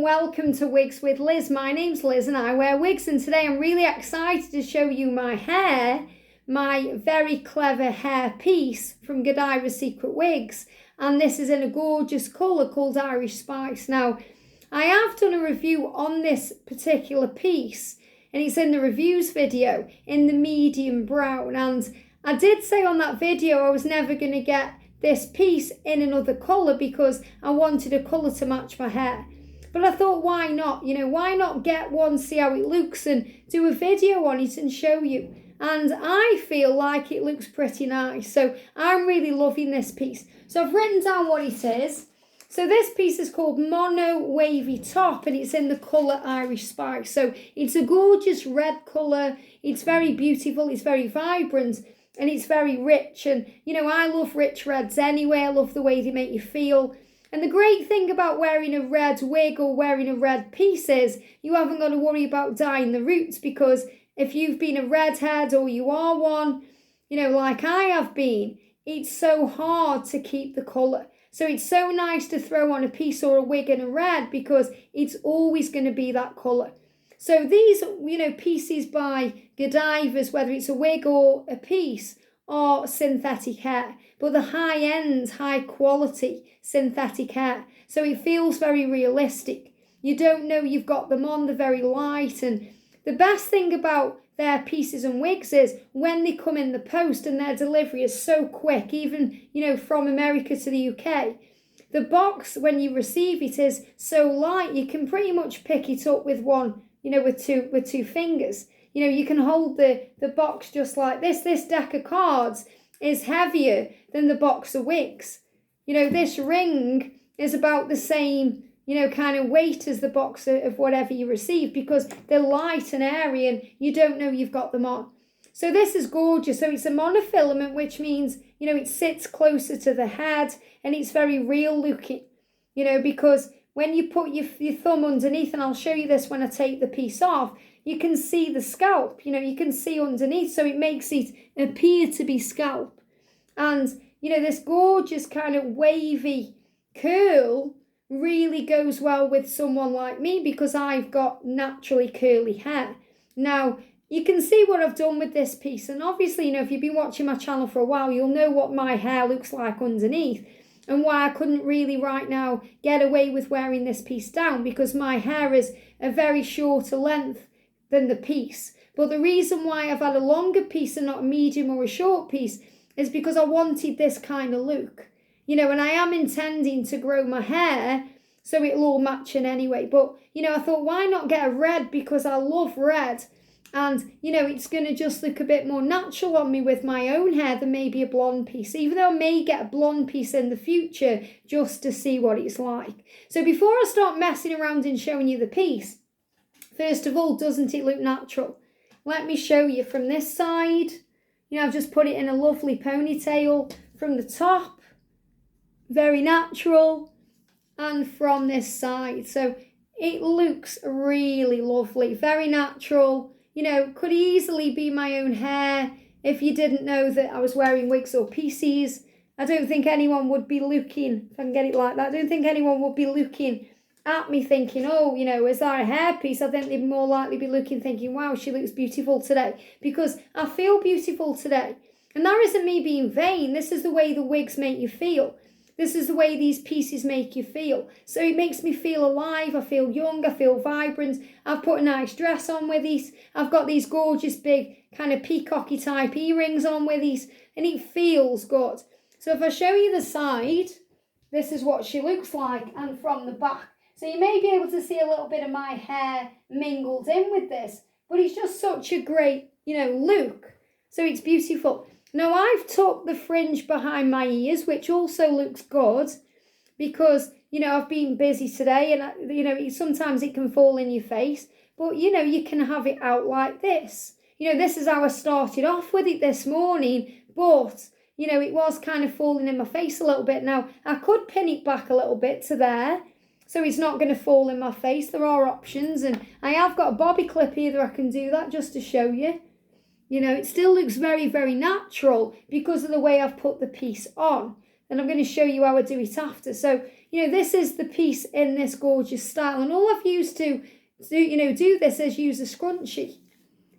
welcome to Wigs with Liz. My name's Liz and I wear wigs, and today I'm really excited to show you my hair, my very clever hair piece from Godivas Secret Wigs, and this is in a gorgeous colour called Irish Spice. Now, I have done a review on this particular piece and it's in the reviews video in the medium brown, and I did say on that video I was never going to get this piece in another colour because I wanted a colour to match my hair. But I thought, why not? Why not get one, see how it looks, and do a video on it and show you. And I feel like it looks pretty nice. So I'm really loving this piece. So I've written down what it is. So this piece is called Mono Wavy Top, and it's in the colour Irish Spice. So it's a gorgeous red colour. It's very beautiful. It's very vibrant. And it's very rich, and I love rich reds anyway. I love the way they make you feel. And the great thing about wearing a red wig or wearing a red piece is you haven't got to worry about dyeing the roots, because if you've been a redhead or you are one, like I have been, it's so hard to keep the colour. So it's so nice to throw on a piece or a wig in a red because it's always going to be that colour. So these, pieces by Godivas, whether it's a wig or a piece, are synthetic hair, but the high-end, high-quality synthetic hair. So it feels very realistic. You don't know you've got them on, they're very light. And the best thing about their pieces and wigs is when they come in the post and their delivery is so quick, even, from America to the UK. The box, when you receive it, is so light, you can pretty much pick it up with one, with two fingers. You can hold the box just like this. This deck of cards is heavier than the box of wigs. This ring is about the same, kind of weight as the box of whatever you receive, because they're light and airy and you don't know you've got them on. So this is gorgeous. So it's a monofilament, which means, it sits closer to the head and it's very real looking, because when you put your thumb underneath, and I'll show you this when I take the piece off, you can see the scalp, you can see underneath, so it makes it appear to be scalp. And, this gorgeous kind of wavy curl really goes well with someone like me because I've got naturally curly hair. Now, you can see what I've done with this piece, and obviously, if you've been watching my channel for a while, you'll know what my hair looks like underneath. And why I couldn't really right now get away with wearing this piece down, because my hair is a very shorter length than the piece. But the reason why I've had a longer piece and not a medium or a short piece is because I wanted this kind of look. And I am intending to grow my hair so it'll all match in anyway. But, I thought, why not get a red, because I love red. And, it's going to just look a bit more natural on me with my own hair than maybe a blonde piece, even though I may get a blonde piece in the future just to see what it's like. So before I start messing around and showing you the piece, first of all, doesn't it look natural? Let me show you from this side. I've just put it in a lovely ponytail from the top. Very natural. And from this side. So it looks really lovely. Very natural. Could easily be my own hair if you didn't know that I was wearing wigs or pieces. I don't think anyone would be looking, if I can get it like that, I don't think anyone would be looking at me thinking, oh, is that a hairpiece? I think they'd more likely be looking thinking, wow, she looks beautiful today, because I feel beautiful today. And that isn't me being vain. This is the way the wigs make you feel. This is the way these pieces make you feel. So it makes me feel alive. I feel young. I feel vibrant. I've put a nice dress on with these. I've got these gorgeous big kind of peacocky type earrings on with these. And it feels good. So if I show you the side, this is what she looks like. And from the back. So you may be able to see a little bit of my hair mingled in with this. But it's just such a great, look. So it's beautiful. Now, I've tucked the fringe behind my ears, which also looks good because, I've been busy today and, sometimes it can fall in your face. But, you can have it out like this. This is how I started off with it this morning. But, it was kind of falling in my face a little bit. Now, I could pin it back a little bit to there, so it's not going to fall in my face. There are options. And I have got a bobby clip here that I can do that just to show you. It still looks very, very natural because of the way I've put the piece on. And I'm going to show you how I do it after. So, this is the piece in this gorgeous style. And all I've used to do this is use a scrunchie.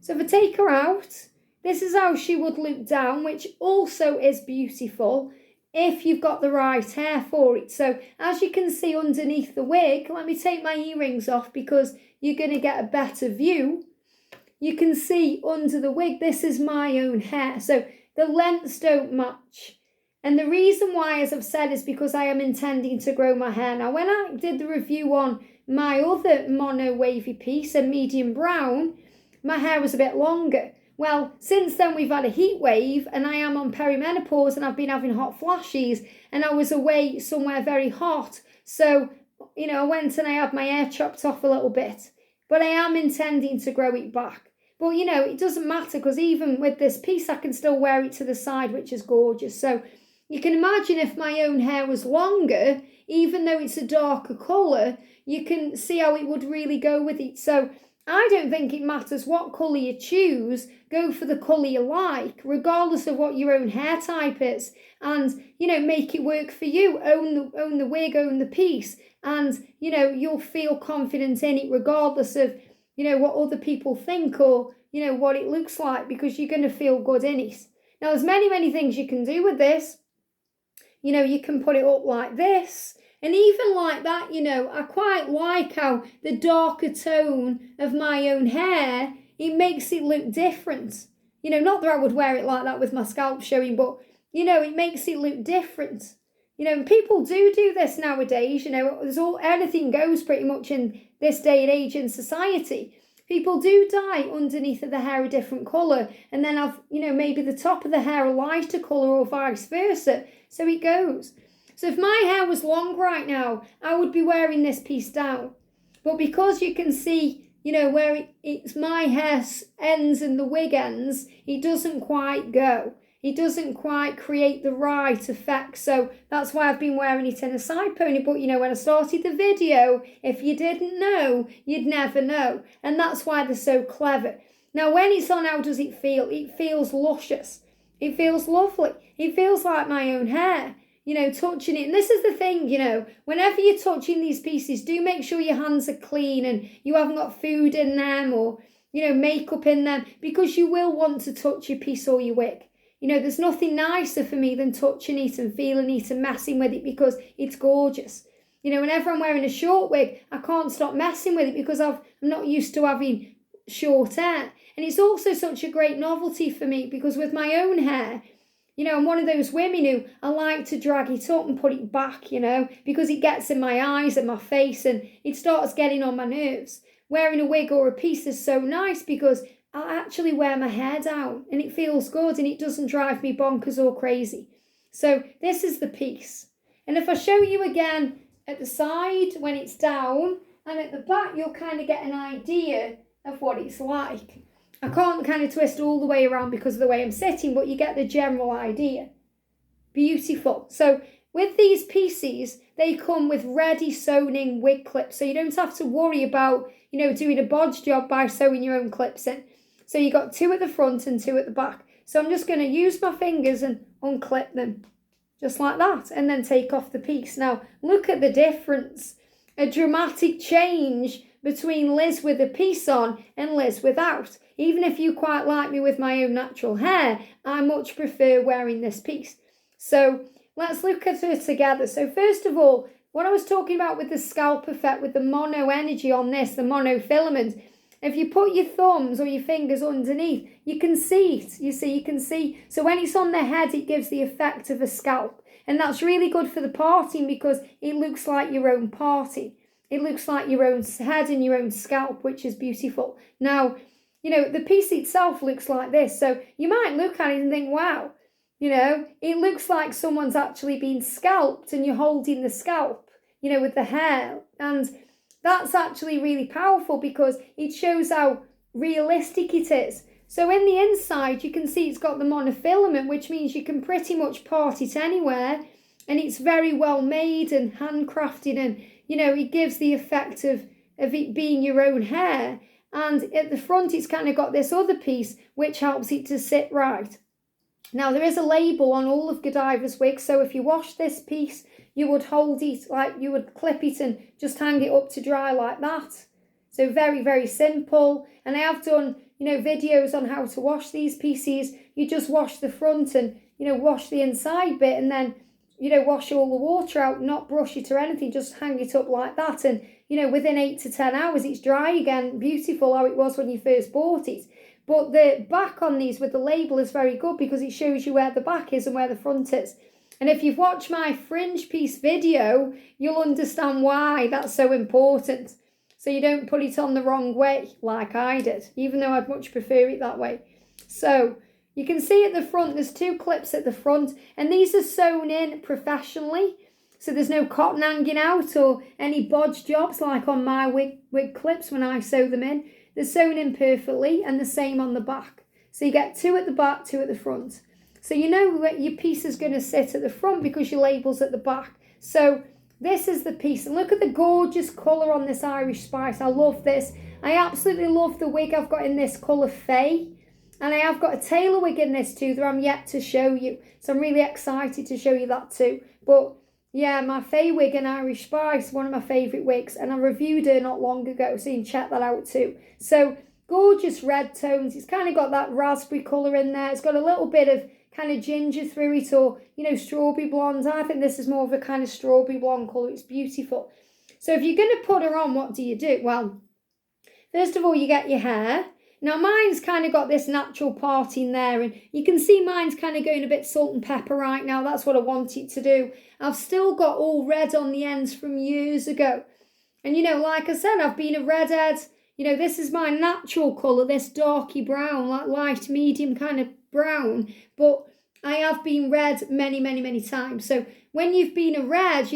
So if I take her out, this is how she would look down, which also is beautiful if you've got the right hair for it. So as you can see underneath the wig, let me take my earrings off because you're going to get a better view. You can see under the wig, this is my own hair. So the lengths don't match. And the reason why, as I've said, is because I am intending to grow my hair. Now, when I did the review on my other mono wavy piece, a medium brown, my hair was a bit longer. Well, since then we've had a heat wave and I am on perimenopause and I've been having hot flashes and I was away somewhere very hot. So, I went and I had my hair chopped off a little bit. But I am intending to grow it back. But, it doesn't matter because even with this piece, I can still wear it to the side, which is gorgeous. So you can imagine if my own hair was longer, even though it's a darker colour, you can see how it would really go with it. So I don't think it matters what colour you choose. Go for the colour you like, regardless of what your own hair type is. And, make it work for you. Own the wig, own the piece. And, you'll feel confident in it regardless of, what other people think or, what it looks like, because you're going to feel good in it. Now, there's many, many things you can do with this. You can put it up like this. And even like that, I quite like how the darker tone of my own hair, it makes it look different. Not that I would wear it like that with my scalp showing, but, it makes it look different. People do this nowadays, anything goes pretty much in this day and age in society. People do dye underneath of the hair a different colour and then have, maybe the top of the hair a lighter colour or vice versa. So it goes. So if my hair was long right now, I would be wearing this piece down. But because you can see, where it's my hair ends and the wig ends, it doesn't quite go. It doesn't quite create the right effect. So that's why I've been wearing it in a side pony. But, when I started the video, if you didn't know, you'd never know. And that's why they're so clever. Now, when it's on, how does it feel? It feels luscious. It feels lovely. It feels like my own hair. Touching it. And this is the thing, whenever you're touching these pieces, do make sure your hands are clean and you haven't got food in them or, makeup in them, because you will want to touch your piece or your wig. There's nothing nicer for me than touching it and feeling it and messing with it because it's gorgeous. Whenever I'm wearing a short wig, I can't stop messing with it because I'm not used to having short hair. And it's also such a great novelty for me because with my own hair, I'm one of those women who I like to drag it up and put it back, because it gets in my eyes and my face and it starts getting on my nerves. Wearing a wig or a piece is so nice because I actually wear my hair down and it feels good and it doesn't drive me bonkers or crazy. So this is the piece. And if I show you again at the side when it's down and at the back, you'll kind of get an idea of what it's like. I can't kind of twist all the way around because of the way I'm sitting, but you get the general idea. Beautiful. So with these pieces, they come with ready sewn in wig clips. So you don't have to worry about, doing a bodge job by sewing your own clips in. So you got 2 at the front and 2 at the back. So I'm just going to use my fingers and unclip them. Just like that. And then take off the piece. Now, look at the difference. A dramatic change between Liz with a piece on and Liz without. Even if you quite like me with my own natural hair, I much prefer wearing this piece. So let's look at her together. So first of all, what I was talking about with the scalp effect, with the mono energy on this, the monofilament, if you put your thumbs or your fingers underneath, you can see it. You can see. So when it's on the head, it gives the effect of a scalp. And that's really good for the parting because it looks like your own party. It looks like your own head and your own scalp, which is beautiful. Now, the piece itself looks like this. So you might look at it and think, wow, it looks like someone's actually been scalped and you're holding the scalp, with the hair. And that's actually really powerful because it shows how realistic it is. So in the inside, you can see it's got the monofilament, which means you can pretty much part it anywhere. And it's very well made and handcrafted and, it gives the effect of it being your own hair. And at the front, it's kind of got this other piece, which helps it to sit right. Now, there is a label on all of Godivas wigs, so if you wash this piece, you would hold it, like you would clip it and just hang it up to dry like that. So very, very simple. And I have done, videos on how to wash these pieces. You just wash the front and, wash the inside bit, and then, wash all the water out, not brush it or anything, just hang it up like that. And, within 8 to 10 hours, it's dry again. Beautiful how it was when you first bought it. But the back on these with the label is very good because it shows you where the back is and where the front is. And if you've watched my fringe piece video, you'll understand why that's so important. So you don't put it on the wrong way like I did, even though I'd much prefer it that way. So you can see at the front, there's 2 clips at the front, and these are sewn in professionally. So there's no cotton hanging out or any bodge jobs like on my wig clips when I sew them in. They're sewn in perfectly, and the same on the back. So you get 2 at the back, 2 at the front. So you know where your piece is going to sit at the front because your label's at the back. So this is the piece. And look at the gorgeous colour on this Irish Spice. I love this. I absolutely love the wig I've got in this colour Fay. And I have got a tailor wig in this too that I'm yet to show you. So I'm really excited to show you that too. But yeah, my Fay wig in Irish Spice, one of my favourite wigs. And I reviewed her not long ago, so you can check that out too. So gorgeous red tones. It's kind of got that raspberry colour in there. It's got a little bit of kind of ginger through it, or, strawberry blonde. I think this is more of a kind of strawberry blonde colour. It's beautiful. So if you're going to put her on, what do you do? Well, first of all, you get your hair. Now, mine's kind of got this natural part in there, and you can see mine's kind of going a bit salt and pepper right now. That's what I want it to do. I've still got all red on the ends from years ago. And, like I said, I've been a redhead. This is my natural colour, this darky brown, like light, medium kind of brown. But I have been red many, many, many times. So when you've been a red,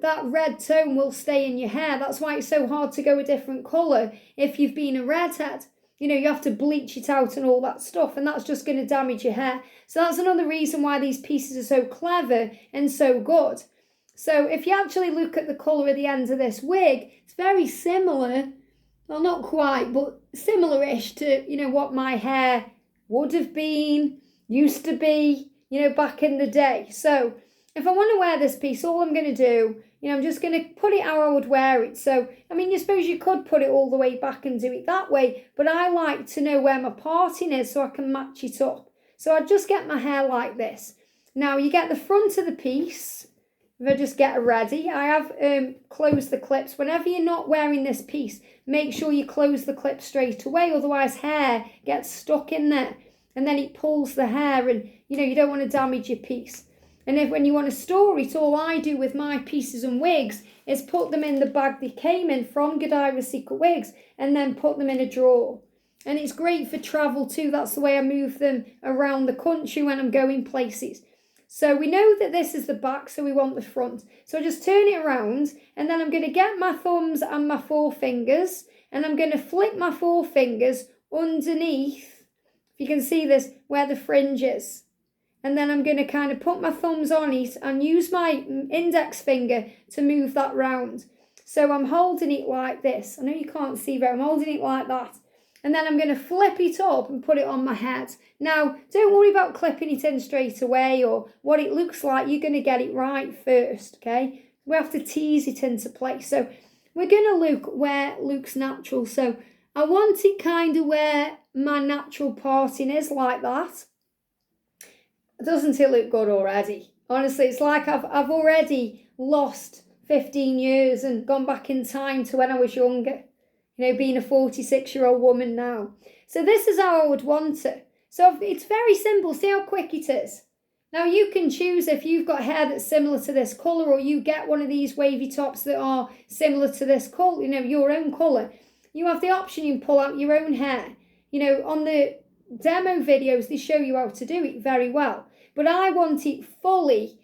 that red tone will stay in your hair. That's why it's so hard to go a different colour if you've been a redhead. You have to bleach it out and all that stuff, and that's just going to damage your hair. So that's another reason why these pieces are so clever and so good. So if you actually look at the colour at the end of this wig, it's very similar, well, not quite, but similar-ish to, what my hair would have been, used to be, back in the day. So if I want to wear this piece, all I'm going to do, I'm just going to put it how I would wear it. So, I suppose you could put it all the way back and do it that way, but I like to know where my parting is so I can match it up. So I just get my hair like this. Now, you get the front of the piece. If I just get it ready, I have closed the clips. Whenever you're not wearing this piece, make sure you close the clip straight away, otherwise hair gets stuck in there, and then it pulls the hair, and, you don't want to damage your piece. And when you want to store it, all I do with my pieces and wigs is put them in the bag they came in from Godivas Secret Wigs, and then put them in a drawer. And it's great for travel too. That's the way I move them around the country when I'm going places. So we know that this is the back, so we want the front. So I just turn it around, and then I'm going to get my thumbs and my forefingers, and I'm going to flick my forefingers underneath, if you can see this, where the fringe is. And then I'm going to kind of put my thumbs on it and use my index finger to move that round. So I'm holding it like this. I know you can't see, but I'm holding it like that. And then I'm going to flip it up and put it on my head. Now, don't worry about clipping it in straight away or what it looks like. You're going to get it right first, okay? We have to tease it into place. So we're going to look where it looks natural. So I want it kind of where my natural parting is, like that. Doesn't it look good already? Honestly, it's like I've already lost 15 years and gone back in time to when I was younger. Being a 46-year-old woman now. So this is how I would want it. So it's very simple. See how quick it is. Now you can choose if you've got hair that's similar to this colour, or you get one of these wavy tops that are similar to this colour, your own colour. You have the option, you can pull out your own hair. On the demo videos, they show you how to do it very well. But I want it fully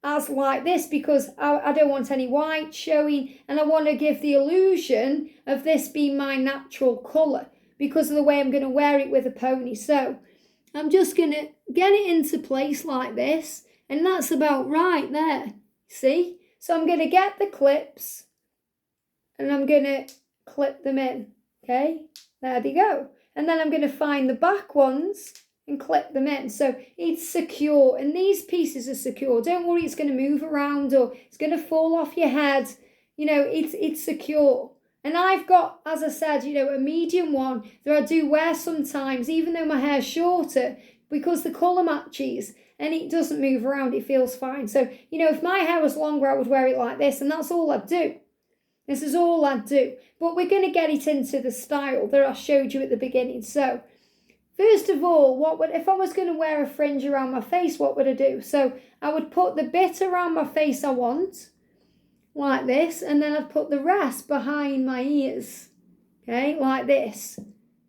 as like this because I don't want any white showing, and I want to give the illusion of this being my natural colour because of the way I'm going to wear it with a pony. So I'm just going to get it into place like this, and that's about right there. See? So I'm going to get the clips and I'm going to clip them in. Okay? There they go. And then I'm going to find the back ones and clip them in. So it's secure, and these pieces are secure. Don't worry it's going to move around or it's going to fall off your head. You know, it's secure. And I've got, as I said, you know, a medium one that I do wear sometimes, even though my hair's shorter, because the colour matches and it doesn't move around, it feels fine. So, you know, if my hair was longer, I would wear it like this, and that's all I'd do. This is all I'd do. But we're going to get it into the style that I showed you at the beginning. So, first of all, if I was going to wear a fringe around my face, what would I do? So, I would put the bit around my face I want, like this, and then I'd put the rest behind my ears, okay, like this.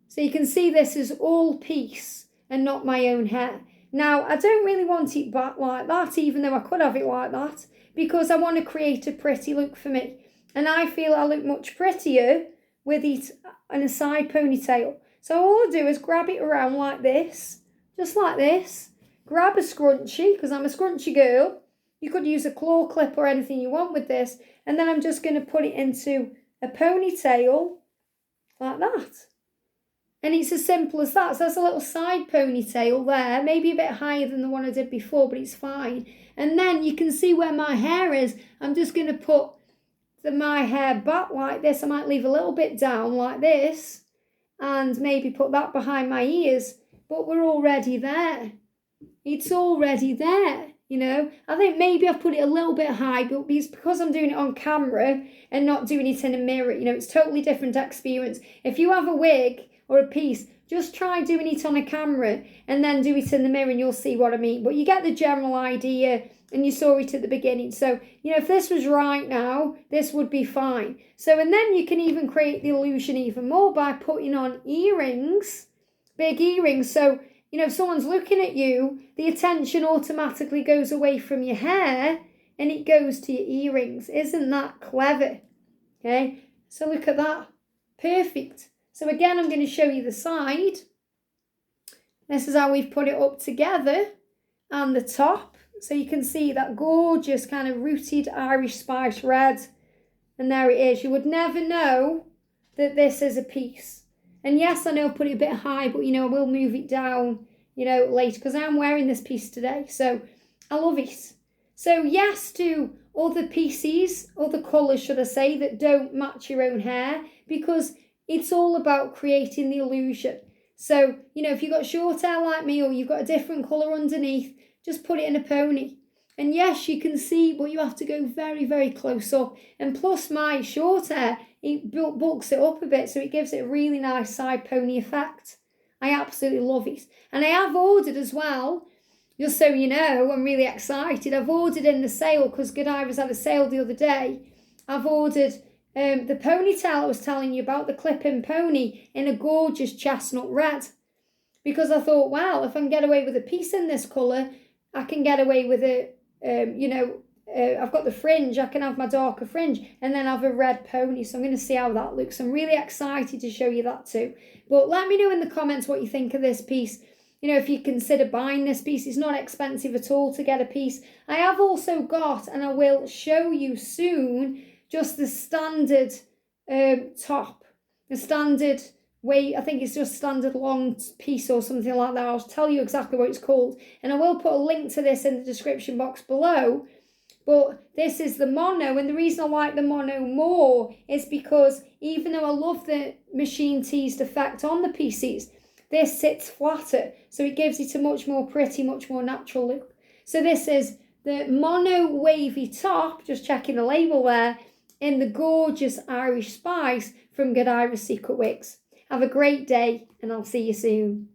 So you can see this is all piece and not my own hair. Now, I don't really want it back like that, even though I could have it like that, because I want to create a pretty look for me. And I feel I look much prettier with it in a side ponytail. So all I do is grab it around like this, just like this. Grab a scrunchie, because I'm a scrunchie girl. You could use a claw clip or anything you want with this. And then I'm just going to put it into a ponytail like that. And it's as simple as that. So that's a little side ponytail there. Maybe a bit higher than the one I did before, but it's fine. And then you can see where my hair is. I'm just going to put my hair back like this. I might leave a little bit down like this. And maybe put that behind my ears. But we're already there. It's already there. You know, I think maybe I've put it a little bit high, but it's because I'm doing it on camera and not doing it in a mirror. You know, it's totally different experience. If you have a wig or a piece, just try doing it on a camera and then do it in the mirror and you'll see what I mean. But you get the general idea and you saw it at the beginning. So, you know, if this was right now, this would be fine. So, and then you can even create the illusion even more by putting on earrings, big earrings. So, you know, if someone's looking at you, the attention automatically goes away from your hair and it goes to your earrings. Isn't that clever? Okay, so look at that. Perfect. So again, I'm going to show you the side. This is how we've put it up together. And the top. So you can see that gorgeous kind of rooted Irish spice red. And there it is. You would never know that this is a piece. And yes, I know I put it a bit high, but, you know, I will move it down, you know, later because I'm wearing this piece today. So I love it. So yes to other pieces, other colours, should I say, that don't match your own hair, because it's all about creating the illusion. So, you know, if you've got short hair like me or you've got a different colour underneath, just put it in a pony. And yes, you can see, but you have to go very, very close up. And plus my short hair, it bulks it up a bit, so it gives it a really nice side pony effect. I absolutely love it. And I have ordered as well, just so you know, I'm really excited. I've ordered in the sale, because Godivas had a sale the other day. I've ordered the ponytail I was telling you about, the clip-in pony, in a gorgeous chestnut red. Because I thought, well, if I can get away with a piece in this colour, I can get away with it, you know, I've got the fringe, I can have my darker fringe and then have a red pony. So I'm going to see how that looks. I'm really excited to show you that too. But let me know in the comments what you think of this piece. You know, if you consider buying this piece, it's not expensive at all to get a piece. I have also got, and I will show you soon, just the standard top. The standard weight, I think it's just standard long piece or something like that. I'll tell you exactly what it's called. And I will put a link to this in the description box below. But this is the mono, and the reason I like the mono more is because even though I love the machine teased effect on the pieces, this sits flatter, so it gives it a much more pretty, much more natural look. So this is the mono wavy top, just checking the label there, in the gorgeous Irish spice from Godivas Secret Wigs. Have a great day, and I'll see you soon.